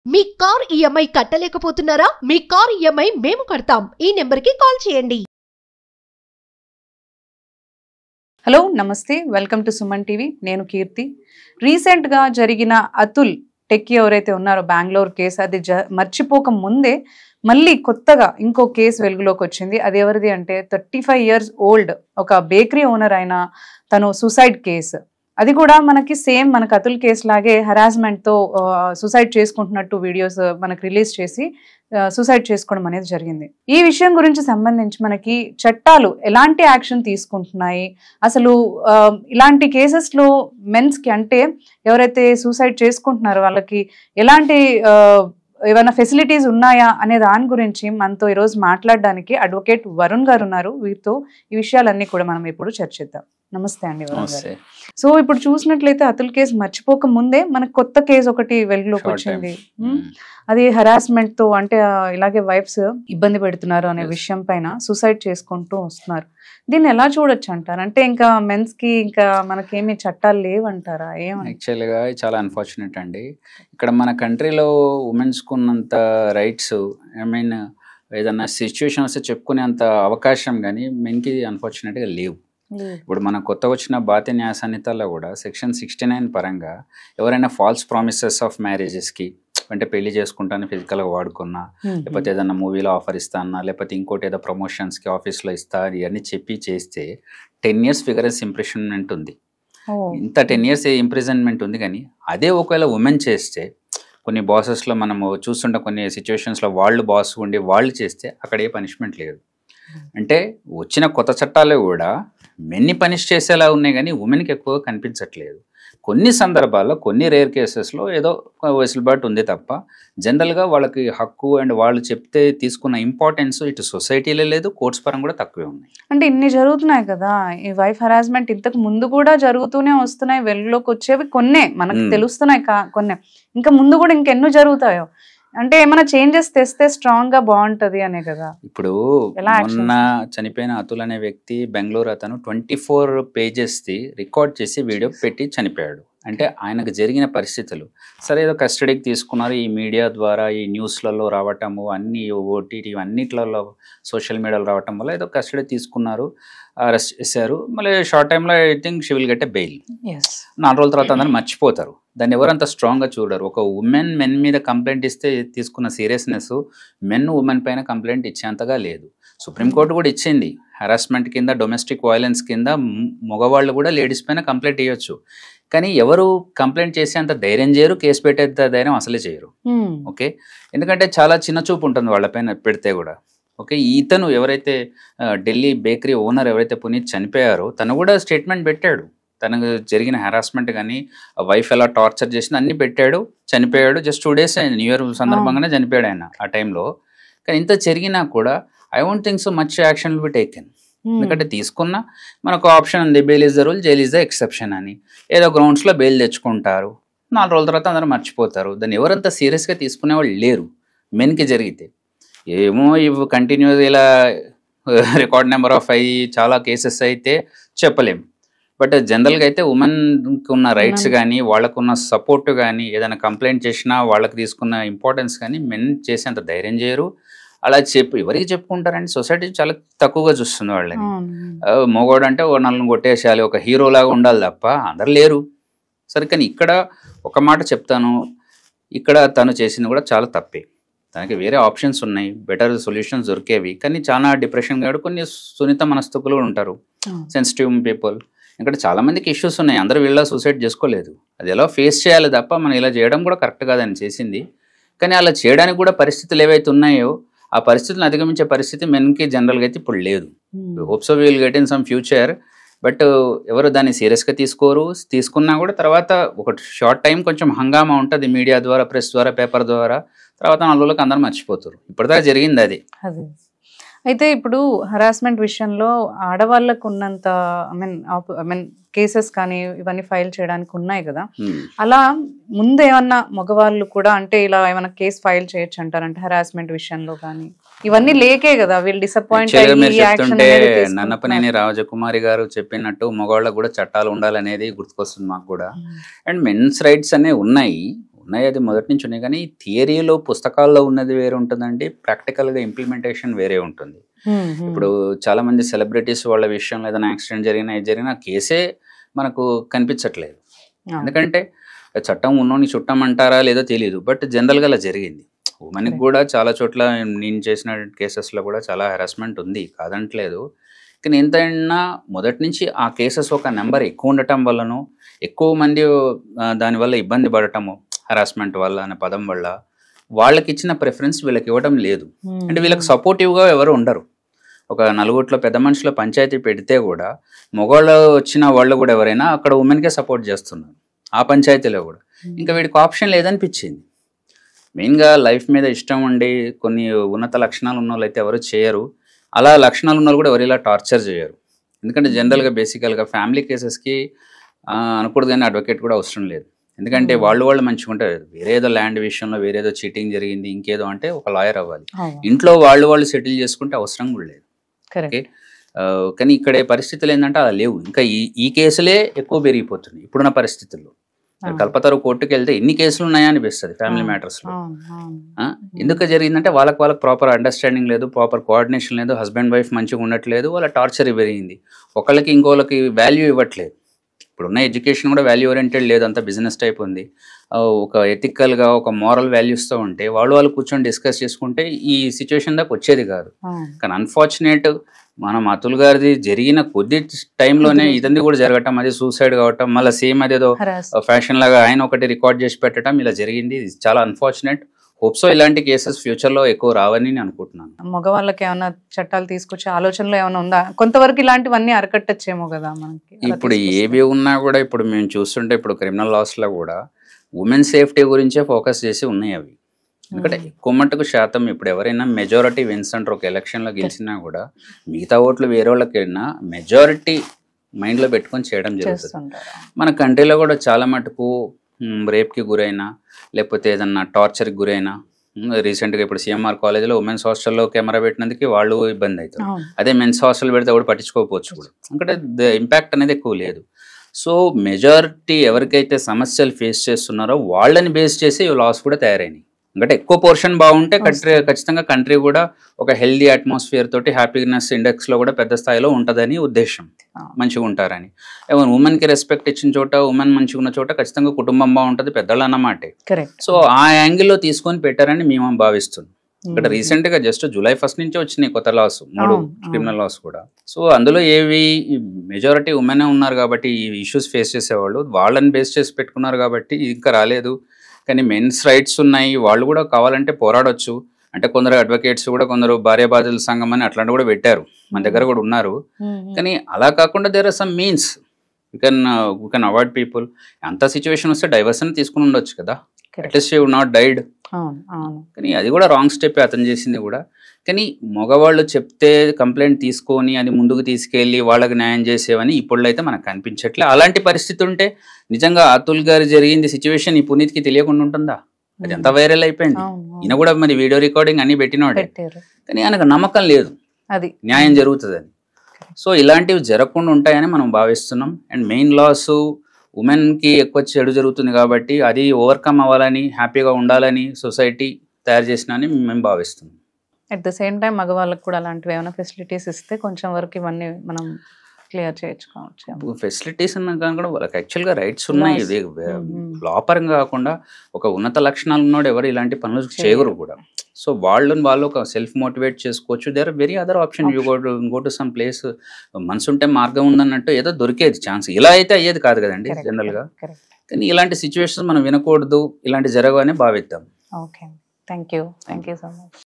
మీ car EMI కట్టలేకపోతున్నారా? మీ car EMI మేము కడతాం. ఈ నెంబర్కి కాల్ చేయండి. హలో నమస్తే, వెల్కమ్ టు సుమన్ టీవీ. నేను కీర్తి. రీసెంట్గా జరిగిన అతుల్ టెక్కీ ఎవరైతే ఉన్నారో బెంగళూరు కేసు, అది మర్చిపోక ముందే మళ్ళీ కొత్తగా ఇంకో కేసు వెలుగులోకి వచ్చింది. అది ఎవరిది అంటే 35 years ఓల్డ్ ఒక బేకరీ ఓనర్ అయిన తను సూసైడ్ కేసు. అది కూడా మనకి సేమ్ మనకు అతుల్ కేసు లాగే హెరాస్మెంట్తో సూసైడ్ చేసుకుంటున్నట్టు వీడియోస్ మనకు రిలీజ్ చేసి సూసైడ్ చేసుకోవడం అనేది జరిగింది. ఈ విషయం గురించి సంబంధించి మనకి చట్టాలు ఎలాంటి యాక్షన్ తీసుకుంటున్నాయి, అసలు ఇలాంటి కేసెస్లో మెన్స్కి అంటే ఎవరైతే సూసైడ్ చేసుకుంటున్నారో వాళ్ళకి ఎలాంటి ఏమైనా ఫెసిలిటీస్ ఉన్నాయా అనే దాని గురించి మనతో ఈరోజు మాట్లాడడానికి అడ్వకేట్ వరుణ్ గారు ఉన్నారు. వీరితో ఈ విషయాలన్నీ కూడా మనం ఇప్పుడు చర్చిద్దాం. నమస్తే అండి వరుణ్ గారు. సో ఇప్పుడు చూసినట్లయితే అతుల్ కేసు మర్చిపోక ముందే మనకు కొత్త కేసు ఒకటి వెలుగులోకి వచ్చింది. అది హెరాస్మెంట్ తో అంటే ఇలాగే వైఫ్స్ ఇబ్బంది పెడుతున్నారు అనే విషయం పైన సూసైడ్ చేసుకుంటూ వస్తున్నారు. దీన్ని ఎలా చూడొచ్చు అంటారు? అంటే ఇంకా మెన్స్ కి ఇంకా మనకేమి చట్టాలు లేవంటారా? యాక్చువల్గా చాలా అన్ఫార్చునేట్ అండి. ఇక్కడ మన కంట్రీలో ఉమెన్స్ కున్నంత రైట్స్, ఐ మీన్ ఏదన్నా సిచ్యువేషన్ వస్తే చెప్పుకునేంత అవకాశం కానీ మెన్కి అన్ఫార్చునేట్గా లేవు. ఇప్పుడు మన కొత్తగా వచ్చిన భారతీయ న్యాయ సంహితలో కూడా సెక్షన్ 69 పరంగా ఎవరైనా ఫాల్స్ ప్రామిసెస్ ఆఫ్ మ్యారేజెస్కి, అంటే పెళ్లి చేసుకుంటాను ఫిజికల్గా వాడుకున్నా, లేకపోతే ఏదైనా మూవీలో ఆఫర్ ఇస్తా అన్నా, లేకపోతే ఇంకోటి ఏదో ప్రమోషన్స్కి ఆఫీస్లో ఇస్తా ఇవన్నీ చెప్పి చేస్తే 10 years ఫిగరెన్స్ ఇంప్రిజన్మెంట్ ఉంది. ఇంత 10 years ఇంప్రిజన్మెంట్ ఉంది. కానీ అదే ఒకవేళ ఉమెన్ చేస్తే, కొన్ని బాసెస్లో మనము చూస్తుంటాం, కొన్ని సిచ్యువేషన్స్లో వాళ్ళు బాస్ ఉండి వాళ్ళు చేస్తే అక్కడ ఏ పనిష్మెంట్ లేదు. అంటే వచ్చిన కొత్త చట్టాలు కూడా మెన్ని పనిష్ చేసేలా ఉన్నాయి కానీ ఉమెన్కి ఎక్కువ కనిపించట్లేదు. కొన్ని సందర్భాల్లో కొన్ని రేర్ కేసెస్లో ఏదో వెసులుబాటు ఉంది తప్ప జనరల్గా వాళ్ళకి హక్కు అండ్ వాళ్ళు చెప్తే తీసుకున్న ఇంపార్టెన్స్ ఇటు సొసైటీలో లేదు, కోర్ట్స్ పరంగా కూడా తక్కువే ఉన్నాయి. అంటే ఇన్ని జరుగుతున్నాయి కదా ఈ వైఫ్ హెరాస్మెంట్, ఇంతకు ముందు కూడా జరుగుతూనే వస్తున్నాయి. వెలుగులోకి వచ్చేవి కొన్నే మనకు తెలుస్తున్నాయి, కొన్ని ఇంకా ముందు కూడా ఇంకెన్నో జరుగుతాయో. అంటే ఏమైనా చేంజెస్ తెస్తే స్ట్రాంగ్ గా బాగుంటది అనే కదా. ఇప్పుడు మొన్న చనిపోయిన అతుల్ అనే వ్యక్తి బెంగళూరు అతను 24 pages రికార్డ్ చేసి వీడియో పెట్టి చనిపోయాడు. అంటే ఆయనకు జరిగిన పరిస్థితులు సరే ఏదో కస్టడీకి తీసుకున్నారు. ఈ మీడియా ద్వారా ఈ న్యూస్లలో రావటము, అన్ని ఓటీటీ అన్నిట్లలో సోషల్ మీడియాలో రావటం వల్ల ఏదో కస్టడీ తీసుకున్నారు, అరెస్ట్ చేశారు. మళ్ళీ షార్ట్ టైంలో I think she will get a bail. 4 రోజుల తర్వాత అందరూ మర్చిపోతారు. దాన్ని ఎవరంత స్ట్రాంగ్గా చూడరు. ఒక ఉమెన్ మెన్ మీద కంప్లైంట్ ఇస్తే తీసుకున్న సీరియస్నెస్ మెన్ ఉమెన్ పైన కంప్లైంట్ ఇచ్చేంతగా లేదు. సుప్రీంకోర్టు కూడా ఇచ్చింది, హెరాస్మెంట్ కింద, డొమెస్టిక్ వైలెన్స్ కింద మగవాళ్ళు కూడా లేడీస్ పైన కంప్లైంట్ ఇవ్వచ్చు. కానీ ఎవరు కంప్లైంట్ చేసే అంత ధైర్యం చేయరు, కేసు పెట్టేంత ధైర్యం అసలే చేయరు. ఓకే, ఎందుకంటే చాలా చిన్న చూపు ఉంటుంది వాళ్ళపైన పెడితే కూడా. ఓకే, ఇతను ఎవరైతే ఢిల్లీ బేకరీ ఓనర్ ఎవరైతే పునీత్ చనిపోయారో తను కూడా స్టేట్మెంట్ పెట్టాడు. తనకు జరిగిన హెరాస్మెంట్ కానీ వైఫ్ ఎలా టార్చర్ చేసింది అన్నీ పెట్టాడు. చనిపోయాడు జస్ట్ 2 days న్యూ ఇయర్ సందర్భంగానే చనిపోయాడు ఆయన ఆ టైంలో. కానీ ఇంత జరిగినా కూడా I won't think so much action will be taken. ఎందుకంటే తీసుకున్న మనకు ఆప్షన్ ఉంది, bail is the rule, jail is the exception అని. ఏదో గ్రౌండ్స్లో బెయిల్ తెచ్చుకుంటారు, 4 రోజుల తర్వాత అందరూ మర్చిపోతారు. దాన్ని ఎవరంతా సీరియస్గా తీసుకునే వాళ్ళు లేరు. మెన్కి జరిగితే ఏమో ఇవి కంటిన్యూస్ ఇలా రికార్డ్ నెంబర్ ఆఫ్ అయ్యి చాలా కేసెస్ అయితే చెప్పలేము. బట్ జనరల్గా అయితే ఉమెన్కి ఉన్న రైట్స్ కానీ, వాళ్ళకున్న సపోర్ట్ కానీ, ఏదైనా కంప్లైంట్ చేసినా వాళ్ళకి తీసుకున్న ఇంపార్టెన్స్ కానీ మెన్ చేసేంత ధైర్యం చేయరు. అలా ఎవరికి చెప్పుకుంటారండి? సొసైటీ చాలా తక్కువగా చూస్తుంది వాళ్ళని. మగవాడు అంటే నన్ను కొట్టేసేయాలి, ఒక హీరోలాగా ఉండాలి తప్ప అందరు లేరు. సరే, కానీ ఇక్కడ ఒక మాట చెప్తాను, ఇక్కడ తను చేసింది కూడా చాలా తప్పే. తనకి వేరే ఆప్షన్స్ ఉన్నాయి, బెటర్ సొల్యూషన్స్ దొరికేవి. కానీ చాలా డిప్రెషన్ కాదు, కొన్ని సున్నిత మనస్తత్వాలు ఉంటారు, సెన్సిటివ్ పీపుల్. ఇక్కడ చాలా మందికి ఇష్యూస్ ఉన్నాయి, అందరూ వీళ్ళ సూసైడ్ చేసుకోలేదు. అది ఎలా ఫేస్ చేయాలి తప్ప మనం ఇలా చేయడం కూడా కరెక్ట్ కాదని చేసింది. కానీ అలా చేయడానికి కూడా పరిస్థితులు ఏవైతే ఉన్నాయో ఆ పరిస్థితులను అధిగమించే పరిస్థితి మెన్కి జనరల్గా అయితే ఇప్పుడు లేదు. Hope so will get in some future. But ఎవరు దాన్ని సీరియస్గా తీసుకోరు. తీసుకున్నా కూడా తర్వాత ఒక షార్ట్ టైం కొంచెం హంగామా ఉంటుంది మీడియా ద్వారా, ప్రెస్ ద్వారా, పేపర్ ద్వారా. తర్వాత 4 రోజులకు అందరూ మర్చిపోతారు. ఇప్పటిదాకా జరిగింది అది. అయితే ఇప్పుడు హరాస్మెంట్ విషయంలో ఆడవాళ్ళకు ఉన్నంత ఐ మీన్ కేసెస్ కానీ ఇవన్నీ ఫైల్ చేయడానికి ఉన్నాయి కదా, అలా ముందు ఏమన్నా మగవాళ్ళు కూడా అంటే ఇలా ఏమైనా కేసు ఫైల్ చేయొచ్చు అంటారంటే హరాస్మెంట్ విషయంలో కానీ? ఇవన్నీ లేకే కదా వీళ్ళు డిసప్పాయింట్ అయ్యి. నన్నపనేని రాజకుమారి గారు చెప్పినట్టు మగవాళ్ళకు కూడా చట్టాలు ఉండాలనేది గుర్తుకొస్తుంది మాకు కూడా. అండ్ మెన్స్ రైట్స్ అనేవి ఉన్నాయి. ఉన్నాయి, అది మొదటి నుంచి ఉన్నాయి. కానీ థియరీలో పుస్తకాల్లో ఉన్నది వేరే ఉంటుందండి, ప్రాక్టికల్గా ఇంప్లిమెంటేషన్ వేరే ఉంటుంది. ఇప్పుడు చాలా మంది సెలబ్రిటీస్ వాళ్ళ విషయంలో ఏదైనా యాక్సిడెంట్ జరిగినా కేసే మనకు కనిపించట్లేదు. ఎందుకంటే చట్టం ఉన్నోని చుట్టం అంటారా లేదో తెలియదు, బట్ జనరల్గా అలా జరిగింది. ఉమెన్కి కూడా చాలా చోట్ల నేను చేసిన కేసెస్లో కూడా చాలా హెరాస్మెంట్ ఉంది, కాదంటలేదు. కానీ ఎంతైనా మొదటి నుంచి ఆ కేసెస్ ఒక నెంబర్ ఎక్కువ ఉండటం వల్లనో, ఎక్కువ మంది దానివల్ల ఇబ్బంది పడటము, హెరాస్మెంట్ వల్ల అనే పదం వల్ల వాళ్ళకి ఇచ్చిన ప్రిఫరెన్స్ వీళ్ళకి ఇవ్వడం లేదు. అంటే వీళ్ళకి సపోర్టివ్గా ఎవరు ఉండరు. ఒక నలుగురిలో పెద్ద మనుషుల పంచాయతీ పెడితే కూడా మగవాళ్ళు వచ్చిన వాళ్ళు కూడా ఎవరైనా అక్కడ ఉమెన్కే సపోర్ట్ చేస్తున్నారు ఆ పంచాయతీలో కూడా. ఇంకా వీడికి ఆప్షన్ లేదనిపించింది. మెయిన్గా లైఫ్ మీద ఇష్టం ఉండి కొన్ని ఉన్నత లక్షణాలు ఉన్న వాళ్ళు అయితే ఎవరు చేయరు. అలా లక్షణాలు ఉన్న వాళ్ళు కూడా ఎవరు ఇలా టార్చర్ చేయరు. ఎందుకంటే జనరల్గా బేసికల్గా ఫ్యామిలీ కేసెస్కి అనకూడదు కానీ అడ్వకేట్ కూడా అవసరం లేదు. ఎందుకంటే వాళ్ళు మంచిగా ఉంటారు. వేరేదో ల్యాండ్ విషయంలో వేరేదో చీటింగ్ జరిగింది ఇంకేదో అంటే ఒక లాయర్ అవ్వాలి. ఇంట్లో వాళ్ళు సెటిల్ చేసుకుంటే అవసరం కూడా లేదు. ఓకే, కానీ ఇక్కడ పరిస్థితులు ఏంటంటే అలా లేవు. ఇంకా ఈ కేసులే ఎక్కువ పెరిగిపోతున్నాయి ఇప్పుడున్న పరిస్థితుల్లో. కల్పతరు కోర్టుకు వెళ్తే ఎన్ని కేసులు ఉన్నాయా అనిపిస్తుంది ఫ్యామిలీ మ్యాటర్స్లో. ఎందుకు జరిగిందంటే వాళ్ళకి ప్రాపర్ అండర్స్టాండింగ్ లేదు, ప్రాపర్ కోఆర్డినేషన్ లేదు, హస్బెండ్ వైఫ్ మంచిగా ఉండట్లేదు, వాళ్ళ టార్చర్ పెరిగింది, ఒకళ్ళకి ఇంకోళ్ళకి వాల్యూ ఇవ్వట్లేదు. ఇప్పుడున్న ఎడ్యుకేషన్ కూడా వాల్యూ ఓరియంటెడ్ లేదు, అంత బిజినెస్ టైప్ ఉంది. ఒక ఎథికల్గా ఒక మోరల్ వాల్యూస్తో ఉంటే వాళ్ళు కూర్చొని డిస్కస్ చేసుకుంటే ఈ సిచ్యువేషన్ దాకా వచ్చేది కాదు. కానీ అన్ఫార్చునేట్ మనం అతుల్ గారిది జరిగిన కొద్ది టైంలోనే ఇదంది కూడా జరగటం, అది సూసైడ్ కావటం, మళ్ళీ సేమ్ అదేదో ఫ్యాషన్ లాగా ఆయన ఒకటి రికార్డ్ చేసి పెట్టడం ఇలా జరిగింది. ఇది చాలా అన్ఫార్చునేట్. హోప్సో ఇలాంటి కేసెస్ ఫ్యూచర్లో ఎక్కువ రావని నేను అనుకుంటున్నాను. మగవాళ్ళకి ఏమైనా చట్టాలు తీసుకొచ్చే ఆలోచనలో ఏమైనా ఉందా? కొంతవరకు ఇలాంటివన్నీ అరకట్టచ్చేమో కదా మనకి. ఇప్పుడు ఏవి ఉన్నా కూడా ఇప్పుడు మేము చూస్తుంటే ఇప్పుడు క్రిమినల్ లాస్లో కూడా ఉమెన్ సేఫ్టీ గురించే ఫోకస్ చేసి ఉన్నాయి అవి. ఎందుకంటే ఎక్కువ మట్టుకు శాతం ఇప్పుడు ఎవరైనా మెజారిటీ విన్స్ అంటారు, ఒక ఎలక్షన్లో గెలిచినా కూడా మిగతా ఓట్లు వేరే వాళ్ళకి వెళ్ళినా మెజారిటీ మైండ్లో పెట్టుకొని చేయడం జరుగుతుంది. మన కంట్రీలో కూడా చాలా మటుకు రేప్కి గురైనా లేకపోతే ఏదన్నా టార్చర్కి గురైనా, రీసెంట్గా ఇప్పుడు సిఎంఆర్ కాలేజ్లో ఉమెన్స్ హాస్టల్లో కెమెరా పెట్టినందుకు వాళ్ళు ఇబ్బంది అవుతారు. అదే మెన్స్ హాస్టల్ పెడితే కూడా పట్టించుకోకపోవచ్చు కూడా, ఎందుకంటే ఇంపాక్ట్ అనేది ఎక్కువ లేదు. సో మెజారిటీ ఎవరికైతే సమస్యలు ఫేస్ చేస్తున్నారో వాళ్ళని బేస్ చేసి లాస్ కూడా తయారైనాయి. అంటే ఎక్కువ పోర్షన్ బాగుంటే ఖచ్చితంగా కంట్రీ కూడా ఒక హెల్దీ అట్మాస్ఫియర్ తోటి హ్యాపీనెస్ ఇండెక్స్లో కూడా పెద్ద స్థాయిలో ఉంటుందని ఉద్దేశం, మంచిగా ఉంటారని. ఉమెన్కి రెస్పెక్ట్ ఇచ్చిన చోట, ఉమెన్ మంచిగా ఉన్న చోట ఖచ్చితంగా కుటుంబం బాగుంటుంది, పెద్దలు అన్నమాటే. సో ఆ యాంగిల్లో తీసుకొని పెట్టారని మేము భావిస్తున్నాం. ఇక్కడ రీసెంట్గా జస్ట్ July 1 నుంచి వచ్చినాయి కొత్త లాస్, 3 క్రిమినల్ లాస్ కూడా. సో అందులో ఏవి మెజారిటీ ఉమెనే ఉన్నారు కాబట్టి ఈ ఇష్యూస్ ఫేస్ చేసేవాళ్ళు వాళ్ళని బేస్ చేసి పెట్టుకున్నారు కాబట్టి ఇంకా రాలేదు. కానీ మెన్స్ రైట్స్ ఉన్నాయి, వాళ్ళు కూడా కావాలంటే పోరాడొచ్చు. అంటే కొందరు అడ్వకేట్స్ కూడా, కొందరు భార్యాబాధితుల సంఘం అని అట్లాంటి కూడా పెట్టారు, మన దగ్గర కూడా ఉన్నారు. కానీ అలా కాకుండా there are some means you can avoid people. అంత సిచ్యువేషన్ వస్తే డైవర్షన్ తీసుకుని ఉండొచ్చు కదా, అట్లీస్ట్ యూ నాట్ డైడ్. కానీ అది కూడా రాంగ్ స్టెప్ అతను చేసింది కూడా. కానీ మగవాళ్ళు చెప్తే కంప్లైంట్ తీసుకొని అది ముందుకు తీసుకెళ్ళి వాళ్ళకి న్యాయం చేసేవని ఇప్పుడు అయితే మనకు కనిపించట్లే. అలాంటి పరిస్థితి ఉంటే నిజంగా అతుల్ గారు జరిగింది సిచ్యువేషన్ ఈ పునీత్కి తెలియకుండా ఉంటుందా? అది ఎంత వైరల్ అయిపోయింది. ఈయన కూడా మరి వీడియో రికార్డింగ్ అన్ని పెట్టినవాడే, కానీ ఆయనకు నమ్మకం లేదు అది న్యాయం జరుగుతుందని. సో ఇలాంటివి జరగకుండా ఉంటాయని మనం భావిస్తున్నాం. అండ్ మెయిన్ లాస్ ఉమెన్కి ఎక్కువ చెడు జరుగుతుంది కాబట్టి అది ఓవర్కమ్ అవ్వాలని, హ్యాపీగా ఉండాలని సొసైటీ తయారు చేసిన అని మేము భావిస్తున్నాం. అట్ ద సేమ్ టైం మగవాళ్ళకి కూడా అలాంటివి ఏమైనా ఫెసిలిటీస్ ఇస్తే కొంచెం వరకు ఇవన్నీ మనం క్లియర్ చేయించుకోవచ్చు. ఫెసిలిటీస్ అన్నా కానీ కూడా వాళ్ళకి యాక్చువల్గా రైట్స్ ఉన్నాయి. ఇది లా పరంగా కాకుండా ఒక ఉన్నత లక్షణాలు ఉన్నాడు ఎవరు ఇలాంటి పనులు చేయరు కూడా. సో వాళ్ళు ఒక సెల్ఫ్ మోటివేట్ చేసుకోవచ్చు. There are very other option. You go to some place, మనసు ఉంటే మార్గం ఉందన్నట్టు ఏదో దొరికేది ఛాన్స్. ఇలా అయితే అయ్యేది కాదు కదండి జనరల్గా. కానీ ఇలాంటి సిచ్యువేషన్స్ మనం వినకూడదు, ఇలాంటి జరగవని భావిద్దాం. Okay, thank you so much.